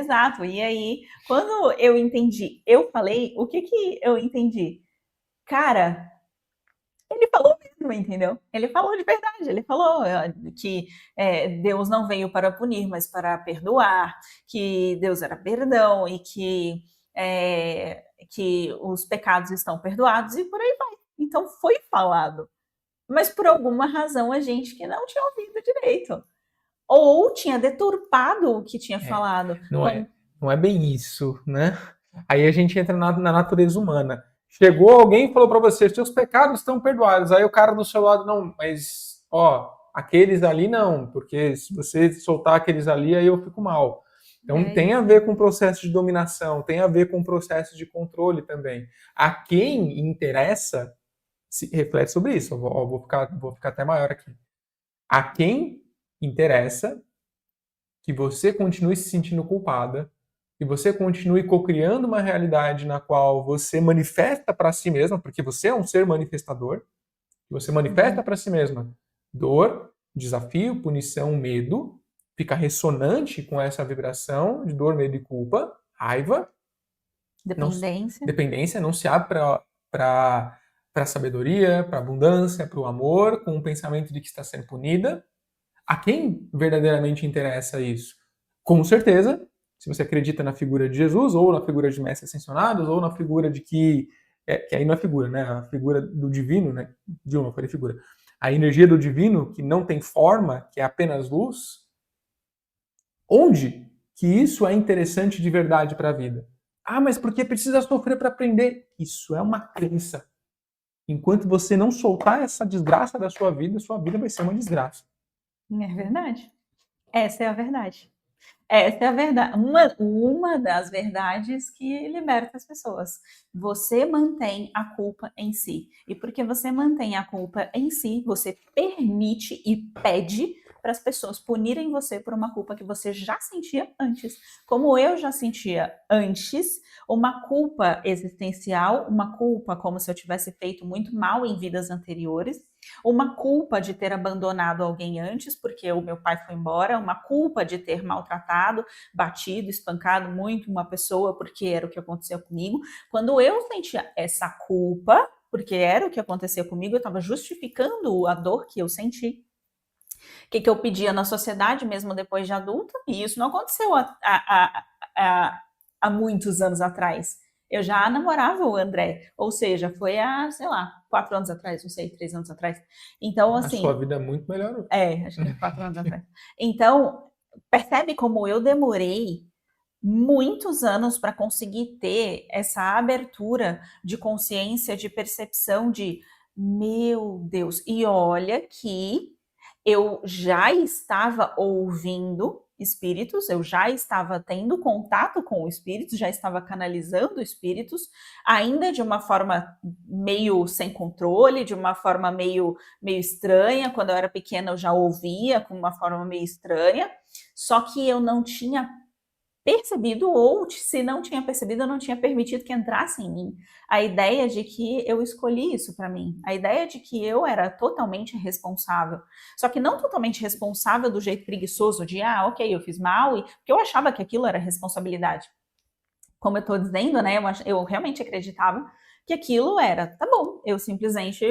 Exato. E aí, quando eu entendi, eu falei, o que que eu entendi? Cara, ele falou mesmo, entendeu? Ele falou de verdade, ele falou que Deus não veio para punir, mas para perdoar, que Deus era perdão e que os pecados estão perdoados e por aí vai. Então foi falado. Mas por alguma razão a gente que não tinha ouvido direito. Ou tinha deturpado o que tinha É, falado. não não é bem isso, né? Aí a gente entra na natureza humana. Chegou alguém e falou para você, seus pecados estão perdoados. Aí o cara do seu lado, não, mas, ó, aqueles ali não, porque se você soltar aqueles ali, aí eu fico mal. Então É tem a isso. ver com o processo de dominação, tem a ver com o processo de controle também. A quem interessa, se reflete sobre isso. Vou ficar até maior aqui. A quem interessa que você continue se sentindo culpada, que você continue cocriando uma realidade na qual você manifesta para si mesma, porque você é um ser manifestador, que você manifesta Uhum. para si mesma dor, desafio, punição, medo, fica ressonante com essa vibração de dor, medo e culpa, raiva, não, Dependência. dependência, não se abre para a sabedoria, para a abundância, para o amor, com o pensamento de que está sendo punida. A quem verdadeiramente interessa isso? Com certeza, se você acredita na figura de Jesus, ou na figura de mestres ascensionados, ou na figura de que aí não é figura, né? A figura do divino, né? Dilma, falei figura. A energia do divino, que não tem forma, que é apenas luz, onde que isso é interessante de verdade para a vida? Ah, mas porque precisa sofrer para aprender? Isso é uma crença. Enquanto você não soltar essa desgraça da sua vida vai ser uma desgraça. É verdade. Essa é a verdade. Essa é a verdade. Uma das verdades que liberta as pessoas. Você mantém a culpa em si. E porque você mantém a culpa em si, você permite e pede para as pessoas punirem você por uma culpa que você já sentia antes. Como eu já sentia antes, uma culpa existencial, uma culpa como se eu tivesse feito muito mal em vidas anteriores, uma culpa de ter abandonado alguém antes, porque o meu pai foi embora, uma culpa de ter maltratado, batido, espancado muito uma pessoa, porque era o que aconteceu comigo. Quando eu sentia essa culpa, porque era o que acontecia comigo, eu estava justificando a dor que eu senti. O que eu pedia na sociedade, mesmo depois de adulta, e isso não aconteceu há muitos anos atrás. Eu já namorava o André, ou seja, foi há, sei lá, 4 anos atrás, não sei, 3 anos atrás. Então, A sua assim, vida é muito melhor. acho que é 4 anos atrás. Então, percebe como eu demorei muitos anos para conseguir ter essa abertura de consciência, de percepção de meu Deus, e olha que eu já estava ouvindo espíritos, eu já estava tendo contato com espíritos, já estava canalizando espíritos, ainda de uma forma meio sem controle, de uma forma meio estranha. Quando eu era pequena, eu já ouvia com uma forma meio estranha, só que eu não tinha percebido, ou se não tinha percebido, eu não tinha permitido que entrasse em mim a ideia de que eu escolhi isso para mim, a ideia de que eu era totalmente responsável, só que não totalmente responsável do jeito preguiçoso de, ok, eu fiz mal, porque eu achava que aquilo era responsabilidade. Como eu estou dizendo, né, eu realmente acreditava que aquilo era, tá bom, eu simplesmente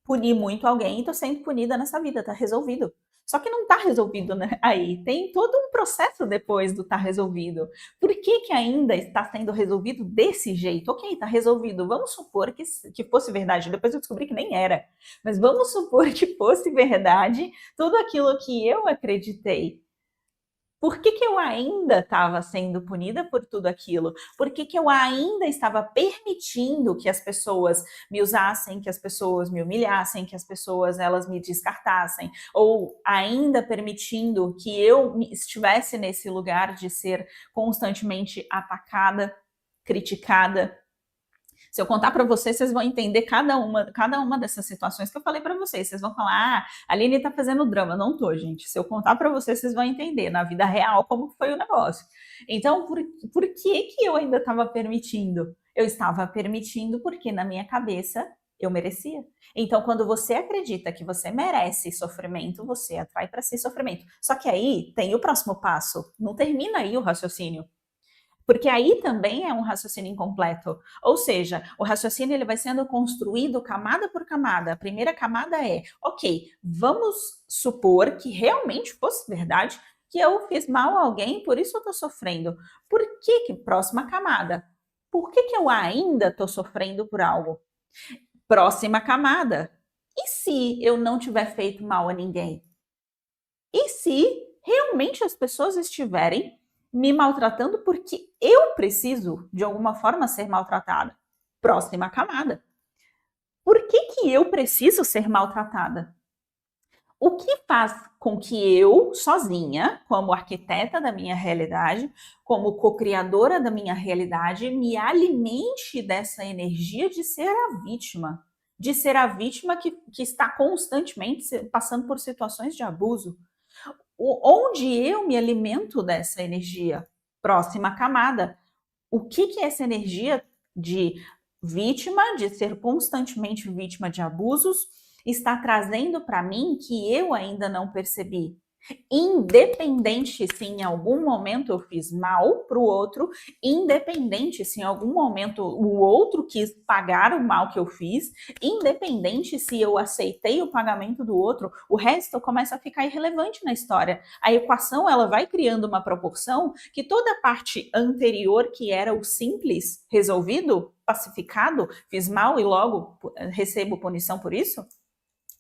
puni muito alguém e tô sendo punida nessa vida, tá resolvido. Só que não tá resolvido, né? Aí tem todo um processo depois do tá resolvido. Por que que ainda está sendo resolvido desse jeito? Ok, tá resolvido. Vamos supor que fosse verdade. Depois eu descobri que nem era. Mas vamos supor que fosse verdade tudo aquilo que eu acreditei. Por que que eu ainda estava sendo punida por tudo aquilo? Por que que eu ainda estava permitindo que as pessoas me usassem, que as pessoas me humilhassem, que as pessoas elas me descartassem? Ou ainda permitindo que eu estivesse nesse lugar de ser constantemente atacada, criticada? Se eu contar para vocês, vocês vão entender cada uma dessas situações que eu falei para vocês. Vocês vão falar, a Aline tá fazendo drama. Não tô, gente. Se eu contar para vocês, vocês vão entender na vida real como foi o negócio. Então, por que que eu ainda estava permitindo? Eu estava permitindo porque na minha cabeça eu merecia. Então, quando você acredita que você merece sofrimento, você atrai para si sofrimento. Só que aí tem o próximo passo. Não termina aí o raciocínio. Porque aí também é um raciocínio incompleto. Ou seja, o raciocínio ele vai sendo construído camada por camada. A primeira camada é, ok, vamos supor que realmente fosse verdade que eu fiz mal a alguém, por isso eu estou sofrendo. Por que próxima camada? Por que eu ainda estou sofrendo por algo? Próxima camada. E se eu não tiver feito mal a ninguém? E se realmente as pessoas estiverem me maltratando porque eu preciso, de alguma forma, ser maltratada? Próxima camada. Por que eu preciso ser maltratada? O que faz com que eu, sozinha, como arquiteta da minha realidade, como co-criadora da minha realidade, me alimente dessa energia de ser a vítima? De ser a vítima que está constantemente passando por situações de abuso. Onde eu me alimento dessa energia? Próxima camada. O que é essa energia de vítima, de ser constantemente vítima de abusos, está trazendo para mim que eu ainda não percebi? Independente se em algum momento eu fiz mal para o outro, independente se em algum momento o outro quis pagar o mal que eu fiz, independente se eu aceitei o pagamento do outro, o resto começa a ficar irrelevante na história. A equação ela vai criando uma proporção que toda a parte anterior, que era o simples resolvido, pacificado, fiz mal e logo recebo punição por isso,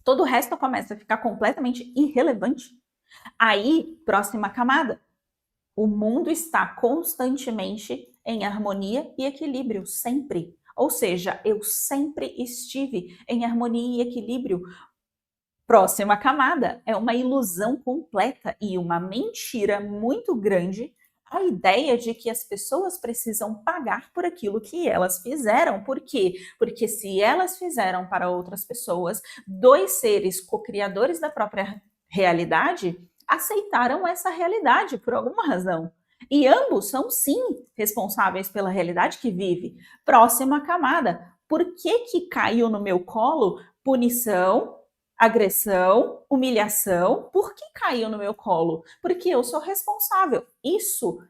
todo o resto começa a ficar completamente irrelevante. Aí, próxima camada. O mundo está constantemente em harmonia e equilíbrio, sempre. Ou seja, eu sempre estive em harmonia e equilíbrio. Próxima camada. É uma ilusão completa e uma mentira muito grande a ideia de que as pessoas precisam pagar por aquilo que elas fizeram. Por quê? Porque se elas fizeram para outras pessoas, dois seres co-criadores da própria realidade aceitaram essa realidade por alguma razão. E ambos são, sim, responsáveis pela realidade que vive. Próxima camada. Por que caiu no meu colo punição, agressão, humilhação? Por que caiu no meu colo? Porque eu sou responsável. Isso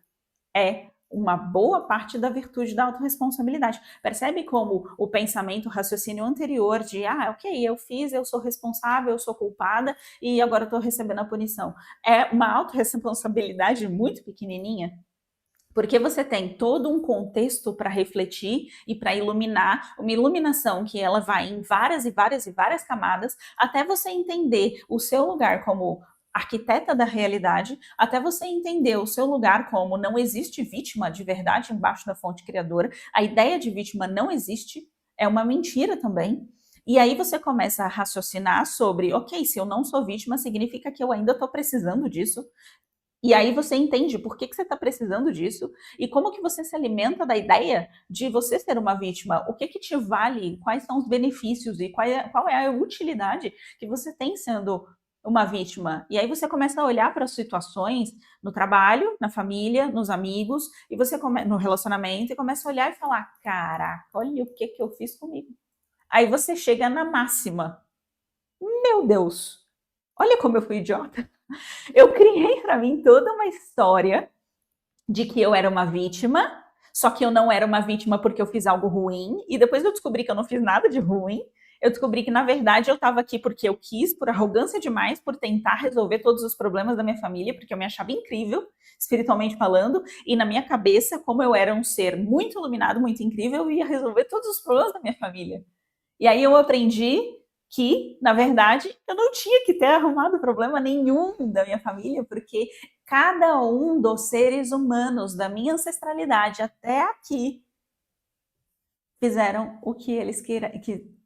é uma boa parte da virtude da autorresponsabilidade. Percebe como o pensamento, o raciocínio anterior de, ok, eu fiz, eu sou responsável, eu sou culpada e agora estou recebendo a punição. É uma autorresponsabilidade muito pequenininha, porque você tem todo um contexto para refletir e para iluminar, uma iluminação que ela vai em várias e várias e várias camadas, até você entender o seu lugar como arquiteta da realidade, até você entender o seu lugar como não existe vítima de verdade embaixo da fonte criadora, a ideia de vítima não existe, é uma mentira também. E aí você começa a raciocinar sobre, ok, se eu não sou vítima, significa que eu ainda estou precisando disso. E aí você entende por que você está precisando disso e como que você se alimenta da ideia de você ser uma vítima. O que te vale, quais são os benefícios e qual é a utilidade que você tem sendo uma vítima. E aí você começa a olhar para as situações no trabalho, na família, nos amigos, e você no relacionamento, e começa a olhar e falar, caraca, olha o que eu fiz comigo. Aí você chega na máxima. Meu Deus, olha como eu fui idiota. Eu criei para mim toda uma história de que eu era uma vítima, só que eu não era uma vítima porque eu fiz algo ruim, e depois eu descobri que eu não fiz nada de ruim. Eu descobri que, na verdade, eu estava aqui porque eu quis, por arrogância demais, por tentar resolver todos os problemas da minha família, porque eu me achava incrível, espiritualmente falando, e na minha cabeça, como eu era um ser muito iluminado, muito incrível, eu ia resolver todos os problemas da minha família. E aí eu aprendi que, na verdade, eu não tinha que ter arrumado problema nenhum da minha família, porque cada um dos seres humanos da minha ancestralidade até aqui fizeram o que eles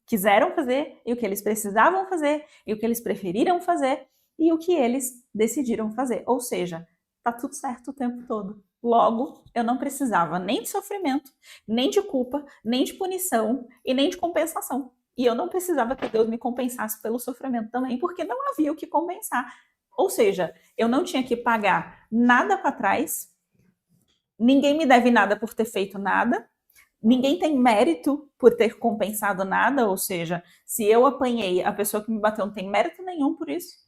quiseram fazer, e o que eles precisavam fazer, e o que eles preferiram fazer, e o que eles decidiram fazer. Ou seja, tá tudo certo o tempo todo. Logo, eu não precisava nem de sofrimento, nem de culpa, nem de punição e nem de compensação. E eu não precisava que Deus me compensasse pelo sofrimento também, porque não havia o que compensar. Ou seja, eu não tinha que pagar nada para trás, ninguém me deve nada por ter feito nada, ninguém tem mérito por ter compensado nada, ou seja, se eu apanhei, a pessoa que me bateu não tem mérito nenhum por isso.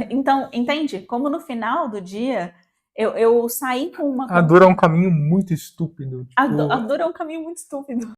Então, entende? Como no final do dia, eu saí com uma... A dor é um caminho muito estúpido. A Tipo, dor é um caminho muito estúpido.